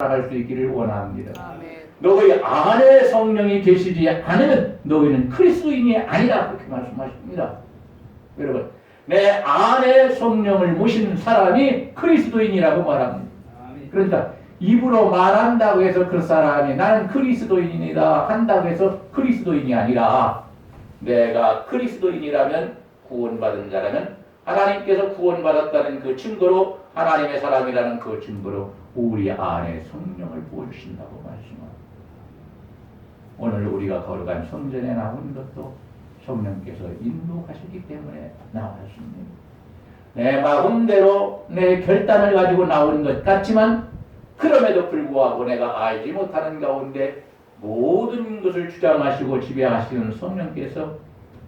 살아갈 수 있기를 원합니다. 아멘. 너희 안에 성령이 계시지 않으면 너희는 그리스도인이 아니라 그렇게 말씀하십니다. 여러분, 내 안에 성령을 모신 사람이 그리스도인이라고 말합니다. 그러니까 입으로 말한다고 해서 그 사람이 나는 그리스도인이다 한다고 해서 그리스도인이 아니라 내가 그리스도인이라면 구원받은 자라면 하나님께서 구원받았다는 그 증거로 하나님의 사람이라는 그 증거로 우리 안에 성령을 부어주신다고 말씀합니다. 오늘 우리가 걸어간 성전에 나온 것도 성령께서 인도하셨기 때문에 나왔습니다. 내 마음대로 내 결단을 가지고 나온 것 같지만 그럼에도 불구하고 내가 알지 못하는 가운데 모든 것을 주장하시고 지배하시는 성령께서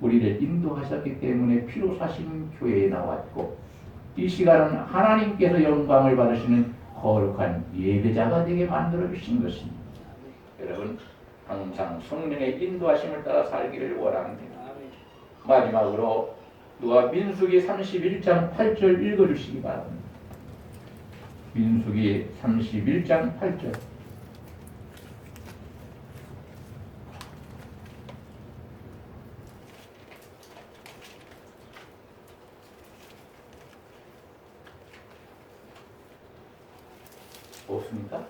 우리를 인도하셨기 때문에 피로 사신 교회에 나왔고 이 시간은 하나님께서 영광을 받으시는 거룩한 예배자가 되게 만들어 주신 것입니다. 여러분 항상 성령의 인도하심을 따라 살기를 원합니다. 마지막으로 누가 민수기 31장 8절 읽어주시기 바랍니다. 민수기 31장 8절. 없습니까?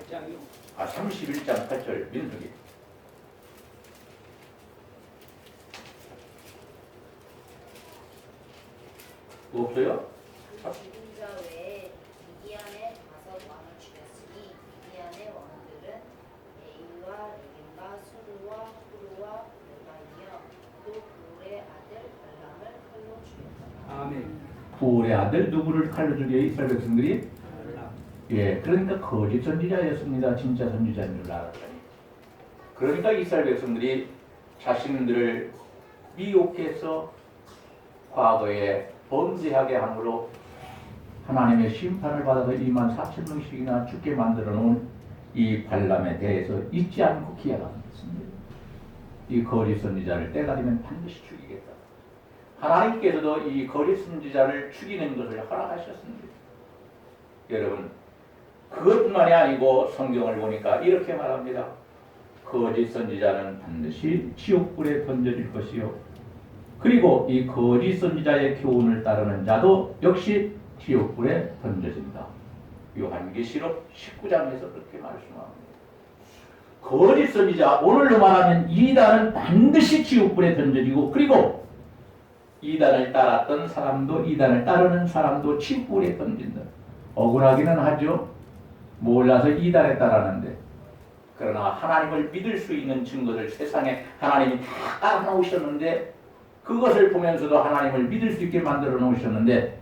8장이요. 31장 8절 민수기. 없어요? 죽은 자 외에 미디안의 5왕을 죽였으니 미디안의 왕들은 에일과 레겜과 수르와 후르와 레바이며 또 부울의 아들 발람을 칼로 죽였더라. 아멘. 부울의 아들 누구를 칼로 죽여 이스라엘 백성들이? 발람. 예, 그러니까 거짓 선지자였습니다. 진짜 선지자인 줄 알았더니. 그러니까 이스라엘 백성들이 자신들을 미혹해서 과거에 범죄하게 함으로 하나님의 심판을 받아서 24,000명씩이나 죽게 만들어 놓은 이 발람에 대해서 잊지 않고 기약합니다. 이 거짓 선지자를 때가 되면 반드시 죽이겠다. 하나님께서도 이 거짓 선지자를 죽이는 것을 허락하셨습니다. 여러분, 그것뿐만이 아니고 성경을 보니까 이렇게 말합니다. 거짓 선지자는 반드시 지옥불에 던져질 것이요. 그리고 이 거짓 선지자의 교훈을 따르는 자도 역시 지옥불에 던져진다. 요한계시록 19장에서 그렇게 말씀합니다. 거짓 선지자, 오늘로 말하면 이단은 반드시 지옥불에 던져지고 그리고 이단을 따랐던 사람도 이단을 따르는 사람도 지옥불에 던진다. 억울하기는 하죠. 몰라서 이단에 따르는데. 그러나 하나님을 믿을 수 있는 증거를 세상에 하나님이 다 깔아놓으셨는데 그것을 보면서도 하나님을 믿을 수 있게 만들어 놓으셨는데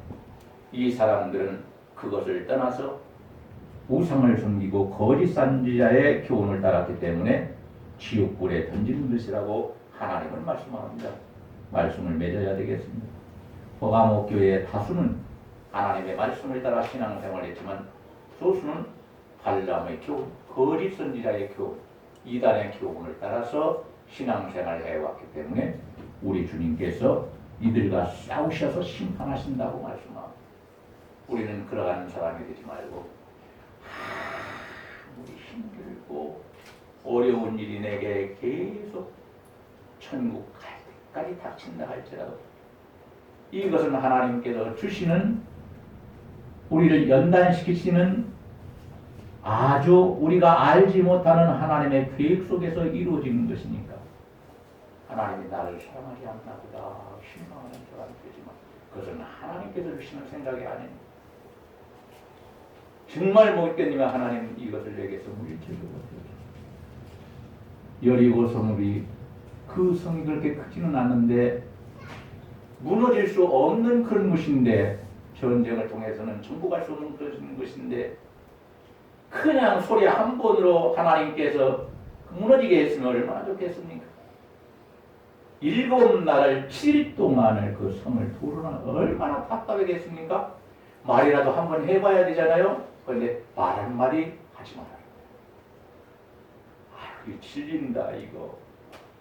이 사람들은 그것을 떠나서 우상을 섬기고 거짓 선지자의 교훈을 따랐기 때문에 지옥불에 던지는 것이라고 하나님은 말씀합니다. 말씀을 맺어야 되겠습니다. 허가목 교회의 다수는 하나님의 말씀을 따라 신앙생활을 했지만 소수는 발람의 교훈, 거짓 선지자의 교훈, 이단의 교훈을 따라서 신앙생활을 해왔기 때문에 우리 주님께서 이들과 싸우셔서 심판하신다고 말씀합니다. 우리는 그러한 사람이 되지 말고 아무리 힘들고 어려운 일이 내게 계속 천국 갈 때까지 닥친다 할지라도 이것은 하나님께서 주시는 우리를 연단시키시는 아주 우리가 알지 못하는 하나님의 계획 속에서 이루어지는 것이니까 하나님이 나를 사랑하지 않나 보다 실망하는 사람이 되지만 그것은 하나님께서 주시는 생각이 아닙니다. 정말 못 견디면 하나님 이것을 내게서 물리칠 것 같아요. 여리고 성읍이 그 성이 그렇게 크지는 않는데 무너질 수 없는 그런 곳인데 전쟁을 통해서는 정복할 수 없는 그런 곳인데 그냥 소리 한 번으로 하나님께서 무너지게 했으면 얼마나 좋겠습니까? 7날을 7일 동안을 그 성을 도르나 얼마나 답답하겠습니까? 말이라도 한번 해봐야 되잖아요. 그런데 말 한마디 하지 말아요. 아유, 질린다 이거.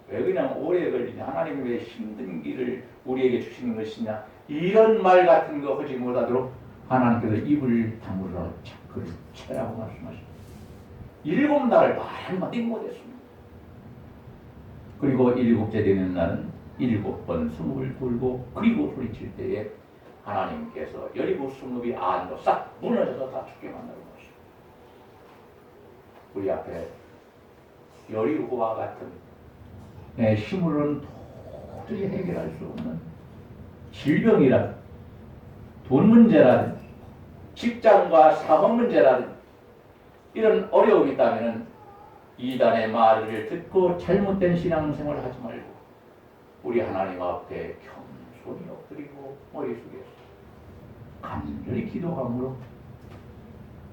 왜 그냥 오래 걸리냐? 하나님이 왜 힘든 길을 우리에게 주시는 것이냐? 이런 말 같은 거 하지 못하도록 하나님께서 입을 다물어 그를 주체라고 말씀하십니다. 7날을 말 한마디 못했습니다. 그리고 7째 되는 날은 7번 성읍을 돌고 그리고 소리칠 때에 하나님께서 여리고 성읍이 안으로 싹 무너져서 다 죽게 만드는 것입니다. 우리 앞에 여리고와 같은 내 힘으로는 도저히 해결할 수 없는 질병이라든 돈 문제라든 직장과 사업 문제라든 이런 어려움이 있다면 이단의 말을 듣고 잘못된 신앙생활을 하지 말고 우리 하나님 앞에 겸손히 엎드리고 머리 숙여서 간절히 기도함으로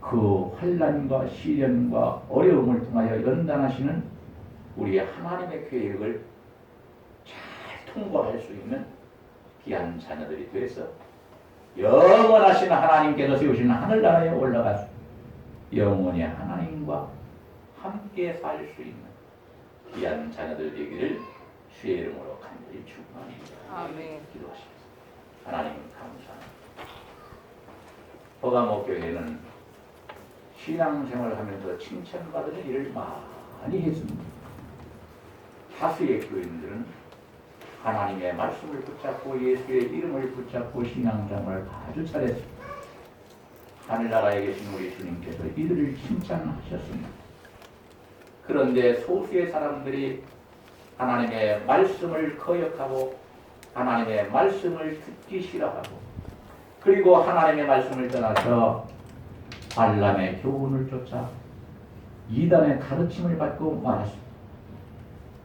그 환난과 시련과 어려움을 통하여 연단하시는 우리 하나님의 계획을 잘 통과할 수 있는 귀한 자녀들이 되어서 영원하신 하나님께서 세우신 하늘나라에 올라가서 영원히 하나님과 함께 살 수 있는 귀한 자녀들 되기를 주의 이름으로 간절히 축원합니다. 아멘. 기도하시겠습니다. 하나님 감사합니다. 버가목교회는 신앙생활을 하면서 칭찬받을 일을 많이 했습니다. 다수의 교인들은 하나님의 말씀을 붙잡고 예수의 이름을 붙잡고 신앙생활을 아주 잘했습니다. 하늘나라에 계신 우리 주님께서 이들을 칭찬하셨습니다. 그런데 소수의 사람들이 하나님의 말씀을 거역하고 하나님의 말씀을 듣기 싫어하고 그리고 하나님의 말씀을 떠나서 발람의 교훈을 쫓아 이단의 가르침을 받고 말았습니다.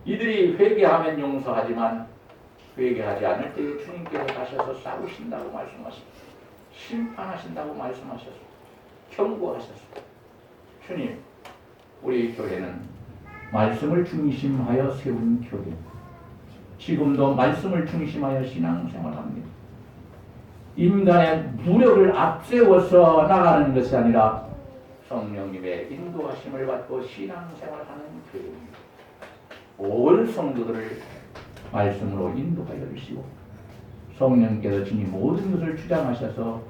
이들이 회개하면 용서하지만 회개하지 않을 때에 주님께서 가셔서 싸우신다고 말씀하십니다. 심판하신다고 말씀하셨습니다. 경고하셨습니다. 주님, 우리 교회는 말씀을 중심하여 세운 교회입니다. 지금도 말씀을 중심하여 신앙생활합니다. 인간의 무력을 앞세워서 나가는 것이 아니라 성령님의 인도하심을 받고 신앙생활하는 교회입니다. 온 성도들을 말씀으로 인도하여 주시고 성령께서 친히 모든 것을 주장하셔서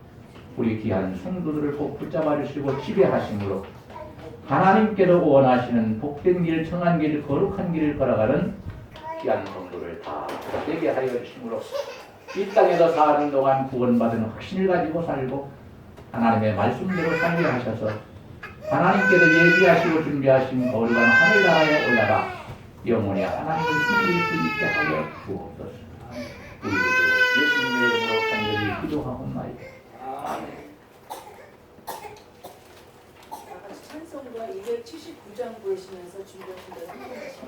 우리 귀한 성도들을 꼭 붙잡아 주시고 지배하심으로 하나님께서 원하시는 복된 길, 청한 길, 거룩한 길을 걸어가는 귀한 성도를 다 되게 하여 주심으로 이 땅에서 사는 동안 구원받은 확신을 가지고 살고 하나님의 말씀대로 살게 하셔서 하나님께서 예비하시고 준비하신 거룩한 하늘나라에 올라가 영원히 하나님을 섬길 수 있게 하여 주옵소서. 우리도 예수님의 이름으로 간절히 기도하옵나이다. 아멘. 다 같이 찬송가 279장 부르시면서 준비하신 대로 함께 하시죠.